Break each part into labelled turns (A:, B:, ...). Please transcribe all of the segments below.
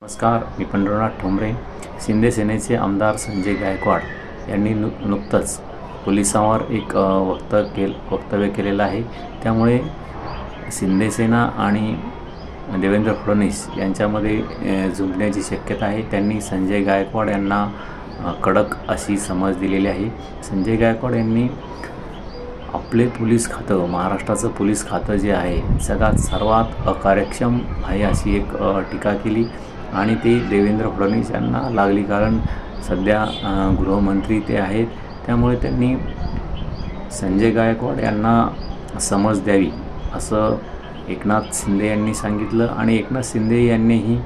A: नमस्कार, मी पंढरीनाथ ठोंबरे. शिंदे सेनेचे आमदार संजय गायकवाड यांनी नुकतंच पोलिसांवर एक वक्तव्य केलेलं आहे. त्यामुळे शिंदे सेना आणि देवेंद्र फडणवीस यांच्यामध्ये झुंजण्याची शक्यता आहे. त्यांनी संजय गायकवाड यांना कडक अशी समज दिलेली आहे. संजय गायकवाड यांनी आपले पोलीस खातं, महाराष्ट्राचं पोलीस खातं जे आहे सर्वात अकार्यक्षम आहे अशी एक टीका केली आणि ते देवेंद्र फडणवीस यांना लागली. कारण सध्या गृहमंत्री ते आहेत. त्यामुळे त्यांनी संजय गायकवाड यांना समज द्यावी असं एकनाथ शिंदे यांनी सांगितलं. आणि एकनाथ शिंदे यांनीही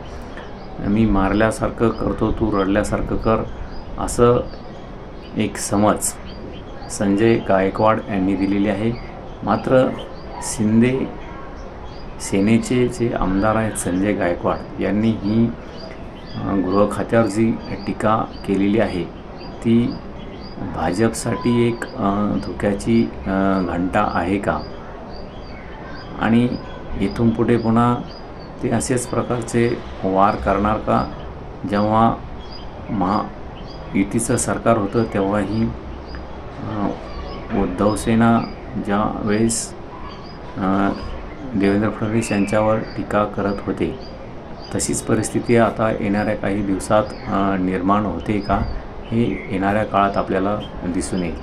A: मी मारल्यासारखं करतो, तू रडल्यासारखं कर असं एक समज संजय गायकवाड यांनी दिलेली आहे. मात्र शिंदे सेनेचे जे आमदार आहेत संजय गायकवाड यांनी ही गृह खात्यावर जी टीका केलेली आहे ती भाजपसाठी एक धोक्याची घंटा आहे का? आणि इथून पुढे पुन्हा ते असेच प्रकारचे वार करणार का? जेव्हा महायुतीचं सरकार होतं तेव्हाही उद्धव सेना ज्या वेळेस देवेंद्र फडणवीस यांच्यावर टीका करत होते तशीच परिस्थिती आता येणाऱ्या काही दिवसात निर्माण होते का, हे येणाऱ्या काळात आपल्याला दिसून येईल.